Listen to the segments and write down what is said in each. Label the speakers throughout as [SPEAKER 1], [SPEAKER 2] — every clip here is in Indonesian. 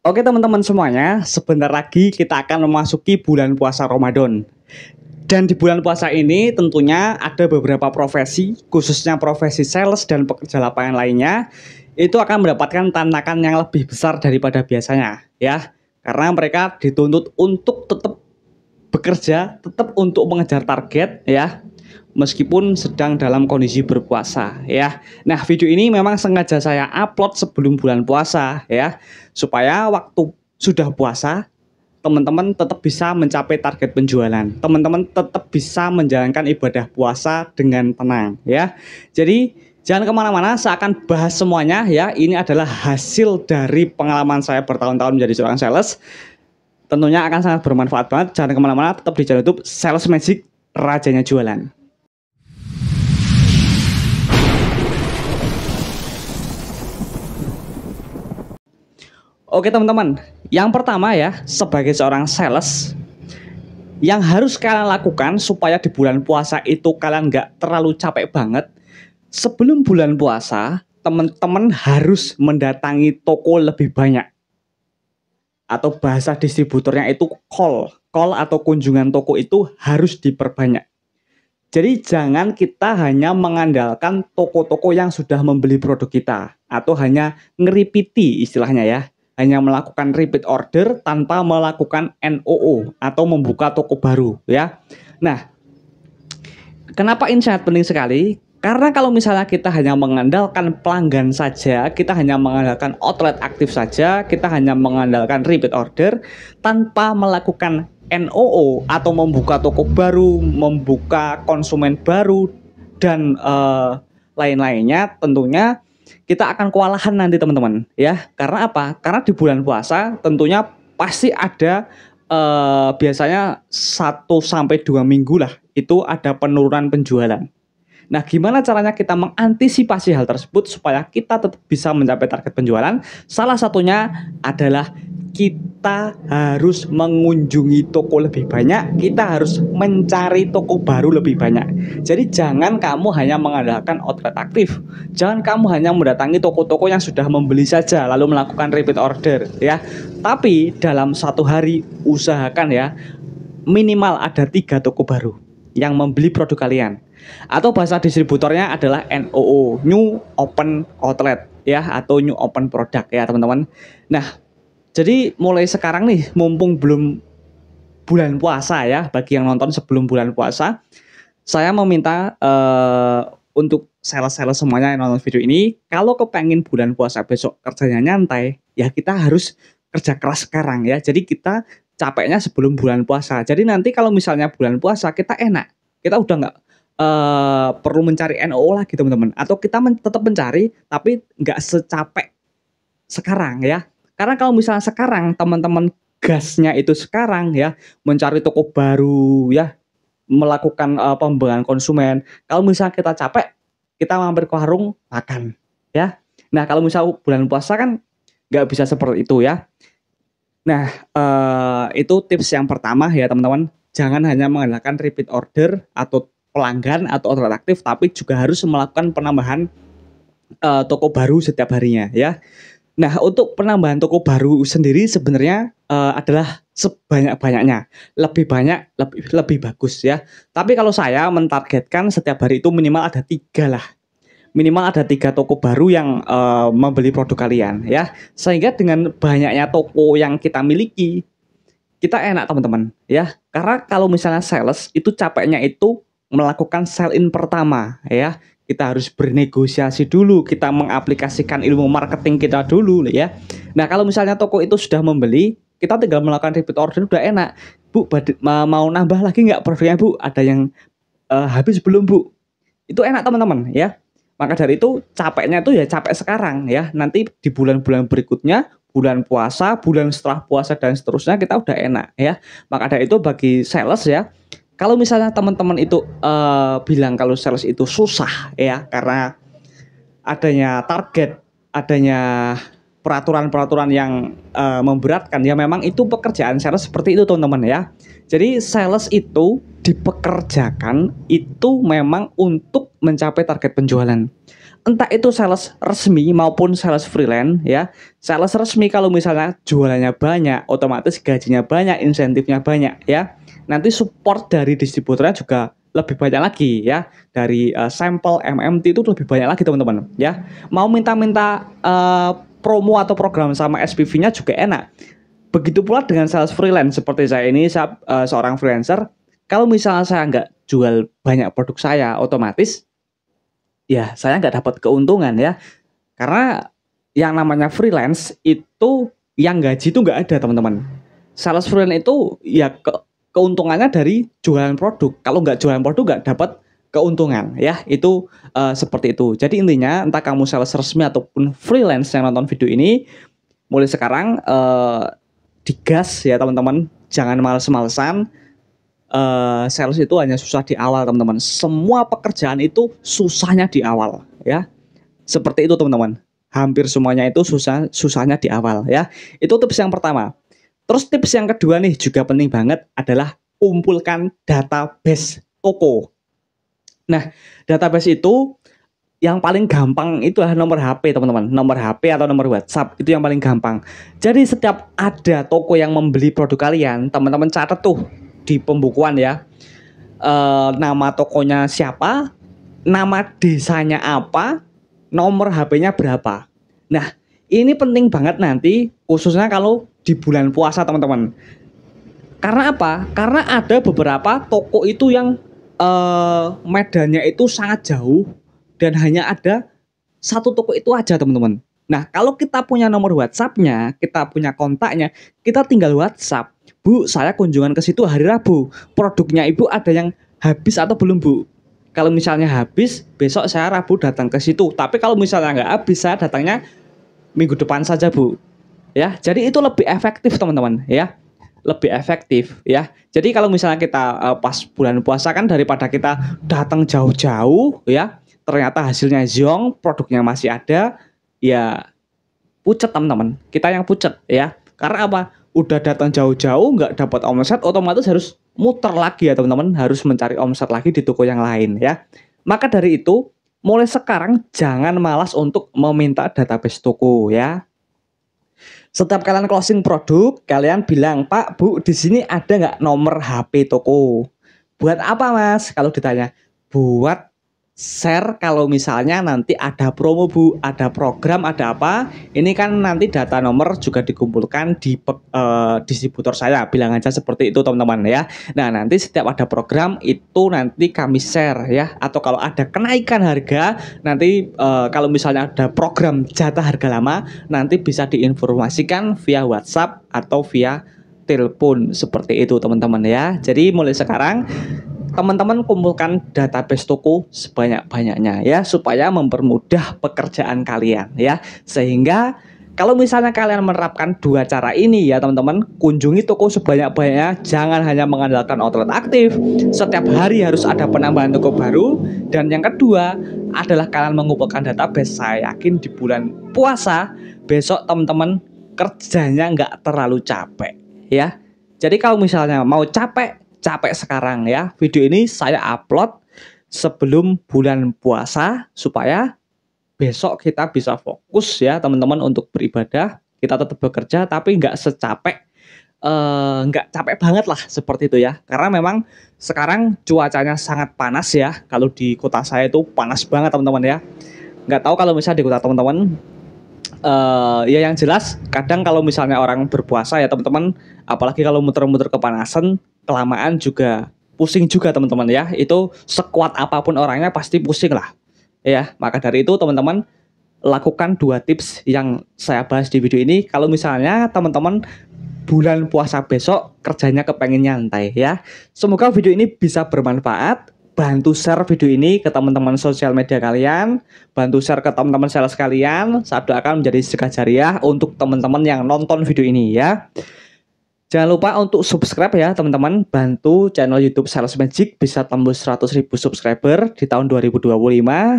[SPEAKER 1] Oke teman-teman semuanya, sebentar lagi kita akan memasuki bulan puasa Ramadan. Dan di bulan puasa ini tentunya ada beberapa profesi, khususnya profesi sales dan pekerja lapangan lainnya, itu akan mendapatkan tantangan yang lebih besar daripada biasanya, ya. Karena mereka dituntut untuk tetap bekerja, tetap untuk mengejar target, ya, meskipun sedang dalam kondisi berpuasa, ya. Nah, video ini memang sengaja saya upload sebelum bulan puasa, ya, supaya waktu sudah puasa teman-teman tetap bisa mencapai target penjualan. Teman-teman tetap bisa menjalankan ibadah puasa dengan tenang, ya. Jadi jangan kemana-mana, saya akan bahas semuanya, ya. Ini adalah hasil dari pengalaman saya bertahun-tahun menjadi seorang sales. Tentunya akan sangat bermanfaat banget. Jangan kemana-mana, tetap di channel YouTube Sales Magic, Rajanya Jualan. Oke teman-teman, yang pertama ya, sebagai seorang sales, yang harus kalian lakukan supaya di bulan puasa itu kalian nggak terlalu capek banget. Sebelum bulan puasa, teman-teman harus mendatangi toko lebih banyak. Atau bahasa distributornya itu call atau kunjungan toko itu harus diperbanyak. Jadi jangan kita hanya mengandalkan toko-toko yang sudah membeli produk kita. Atau hanya ngeripiti istilahnya ya. Hanya melakukan repeat order tanpa melakukan NOO atau membuka toko baru ya. Nah, kenapa ini sangat penting sekali? Karena kalau misalnya kita hanya mengandalkan pelanggan saja, kita hanya mengandalkan outlet aktif saja, kita hanya mengandalkan repeat order tanpa melakukan NOO atau membuka toko baru, membuka konsumen baru dan lain-lainnya, tentunya kita akan kewalahan nanti teman-teman ya. Karena apa? Karena di bulan puasa tentunya pasti ada biasanya 1 sampai 2 minggu lah itu ada penurunan penjualan. Nah, gimana caranya kita mengantisipasi hal tersebut supaya kita tetap bisa mencapai target penjualan? Salah satunya adalah kita harus mengunjungi toko lebih banyak, kita harus mencari toko baru lebih banyak. Jadi jangan kamu hanya mengandalkan outlet aktif, jangan kamu hanya mendatangi toko-toko yang sudah membeli saja lalu melakukan repeat order ya. Tapi dalam satu hari usahakan ya minimal ada 3 toko baru yang membeli produk kalian. Atau bahasa distributornya adalah NOO, New Open Outlet ya, atau New Open Product ya teman-teman. Nah, jadi mulai sekarang nih, mumpung belum bulan puasa ya, bagi yang nonton sebelum bulan puasa, saya meminta untuk sales-sales semuanya yang nonton video ini, kalau kepengen bulan puasa besok kerjanya nyantai, ya kita harus kerja keras sekarang ya. Jadi kita capeknya sebelum bulan puasa. Jadi nanti kalau misalnya bulan puasa kita enak, kita udah nggak perlu mencari NOO lagi teman-teman. Atau kita tetap mencari, tapi nggak secapek sekarang ya. Karena kalau misalnya sekarang teman-teman gasnya itu sekarang ya, mencari toko baru ya, melakukan pembelaan konsumen. Kalau misalnya kita capek, kita mampir ke warung makan ya. Nah kalau misalnya bulan puasa kan nggak bisa seperti itu ya. Nah itu tips yang pertama ya teman-teman. Jangan hanya mengandalkan repeat order atau pelanggan atau outlet aktif, tapi juga harus melakukan penambahan toko baru setiap harinya ya. Nah, untuk penambahan toko baru sendiri sebenarnya adalah sebanyak-banyaknya. Lebih banyak, lebih bagus ya. Tapi kalau saya mentargetkan setiap hari itu minimal ada 3 lah. Minimal ada 3 toko baru yang membeli produk kalian ya. Sehingga dengan banyaknya toko yang kita miliki, kita enak teman-teman ya. Karena kalau misalnya sales itu capeknya itu melakukan sell in pertama ya. Kita harus bernegosiasi dulu, kita mengaplikasikan ilmu marketing kita dulu ya. Nah kalau misalnya toko itu sudah membeli, kita tinggal melakukan repeat order udah enak. Bu, mau nambah lagi nggak produknya bu? Ada yang habis belum bu? Itu enak teman-teman ya. Maka dari itu capeknya itu ya capek sekarang ya. Nanti di bulan-bulan berikutnya, bulan puasa, bulan setelah puasa dan seterusnya kita udah enak ya. Maka dari itu bagi sales ya, kalau misalnya teman-teman itu bilang kalau sales itu susah ya karena adanya target, adanya peraturan-peraturan yang memberatkan ya, memang itu pekerjaan sales seperti itu teman-teman ya. Jadi sales itu dipekerjakan itu memang untuk mencapai target penjualan. entah itu sales resmi maupun sales freelance ya. Sales resmi kalau misalnya jualannya banyak, otomatis gajinya banyak, insentifnya banyak ya. Nanti support dari distributornya juga lebih banyak lagi ya. Dari sampel MMT itu lebih banyak lagi teman-teman ya. Mau minta-minta promo atau program sama SPV-nya juga enak. Begitu pula dengan sales freelance seperti saya ini, saya seorang freelancer. Kalau misalnya saya nggak jual banyak produk saya, otomatis ya saya nggak dapat keuntungan ya. Karena yang namanya freelance itu yang gaji itu nggak ada teman-teman. Sales freelance itu ya keuntungannya dari jualan produk. Kalau nggak jualan produk nggak dapat keuntungan ya. Itu seperti itu. Jadi intinya entah kamu sales resmi ataupun freelance yang nonton video ini, mulai sekarang digas ya teman-teman. Jangan males-malesan. Sales itu hanya susah di awal teman-teman. Semua pekerjaan itu susahnya di awal ya. Seperti itu teman-teman. Hampir semuanya itu susahnya di awal ya. Itu tips yang pertama. Terus tips yang kedua nih juga penting banget adalah kumpulkan database toko. Nah, database itu yang paling gampang itu adalah nomor HP teman-teman. Nomor HP atau nomor WhatsApp itu yang paling gampang. Jadi setiap ada toko yang membeli produk kalian, teman-teman catat tuh di pembukuan ya. Nama tokonya siapa, nama desanya apa, nomor HP-nya berapa. Nah, ini penting banget nanti khususnya kalau di bulan puasa teman-teman. Karena apa? Karena ada beberapa toko itu yang medannya itu sangat jauh dan hanya ada satu toko itu aja teman-teman. Nah, kalau kita punya nomor WhatsApp-nya, kita punya kontaknya, kita tinggal WhatsApp. Bu, saya kunjungan ke situ hari Rabu. Produknya Ibu ada yang habis atau belum, Bu? Kalau misalnya habis, besok saya Rabu datang ke situ. Tapi kalau misalnya nggak habis, saya datangnya minggu depan saja, Bu. Ya, jadi itu lebih efektif, teman-teman, ya. Lebih efektif, ya. Jadi kalau misalnya kita pas bulan puasa kan daripada kita datang jauh-jauh, ya, ternyata hasilnya zong, produknya masih ada, ya pucet, teman-teman. Kita yang pucet, ya. Karena apa? Udah datang jauh-jauh nggak dapat omset, otomatis harus muter lagi ya teman-teman, harus mencari omset lagi di toko yang lain ya. Maka dari itu mulai sekarang jangan malas untuk meminta database toko ya. Setiap kalian closing produk, kalian bilang, Pak, Bu, di sini ada nggak nomor HP toko? Buat apa Mas? Kalau ditanya, buat share kalau misalnya nanti ada promo, Bu, ada program, ada apa, ini kan nanti data nomor juga dikumpulkan di distributor saya, bilang aja seperti itu teman-teman ya. Nah, nanti setiap ada program itu nanti kami share ya, atau kalau ada kenaikan harga nanti kalau misalnya ada program jatah harga lama nanti bisa diinformasikan via WhatsApp atau via telepon seperti itu teman-teman ya. Jadi mulai sekarang teman-teman kumpulkan database toko sebanyak-banyaknya ya, supaya mempermudah pekerjaan kalian ya. Sehingga kalau misalnya kalian menerapkan dua cara ini ya teman-teman, kunjungi toko sebanyak-banyaknya, jangan hanya mengandalkan outlet aktif. Setiap hari harus ada penambahan toko baru. Dan yang kedua adalah kalian mengumpulkan database. Saya yakin di bulan puasa besok teman-teman kerjanya nggak terlalu capek ya. Jadi kalau misalnya mau capek sekarang ya, video ini saya upload sebelum bulan puasa supaya besok kita bisa fokus ya teman-teman untuk beribadah. Kita tetap bekerja tapi nggak secapek, nggak capek banget lah seperti itu ya. Karena memang sekarang cuacanya sangat panas ya. Kalau di kota saya itu panas banget teman-teman ya. Nggak tahu kalau misalnya di kota teman-teman. Ya yang jelas kadang kalau misalnya orang berpuasa ya teman-teman, apalagi kalau muter-muter kepanasan kelamaan juga pusing juga teman-teman ya. Itu sekuat apapun orangnya pasti pusing lah ya. Maka dari itu teman-teman lakukan dua tips yang saya bahas di video ini. Kalau misalnya teman-teman bulan puasa besok kerjanya kepengen nyantai ya. Semoga video ini bisa bermanfaat. Bantu share video ini ke teman-teman sosial media kalian, bantu share ke teman-teman sales kalian. Saya doakan menjadi sedekah jariah untuk teman-teman yang nonton video ini ya. Jangan lupa untuk subscribe ya teman-teman. Bantu channel YouTube Sales Magic bisa tembus 100.000 subscriber di tahun 2025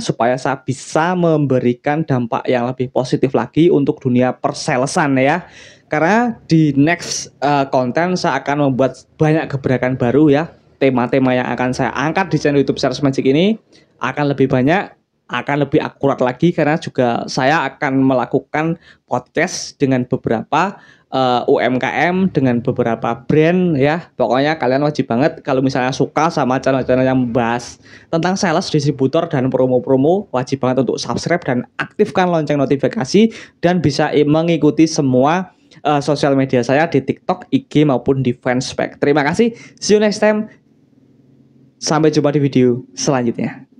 [SPEAKER 1] supaya saya bisa memberikan dampak yang lebih positif lagi untuk dunia persalesan ya. Karena di next konten saya akan membuat banyak gebrakan baru ya. Tema-tema yang akan saya angkat di channel YouTube Sales Magic ini akan lebih banyak akan lebih akurat lagi, karena juga saya akan melakukan podcast dengan beberapa UMKM, dengan beberapa brand ya. Pokoknya kalian wajib banget kalau misalnya suka sama channel-channel yang membahas tentang sales, distributor, dan promo-promo, wajib banget untuk subscribe dan aktifkan lonceng notifikasi, dan bisa mengikuti semua sosial media saya di TikTok, IG maupun di Fanspage. Terima kasih. See you next time. Sampai jumpa di video selanjutnya.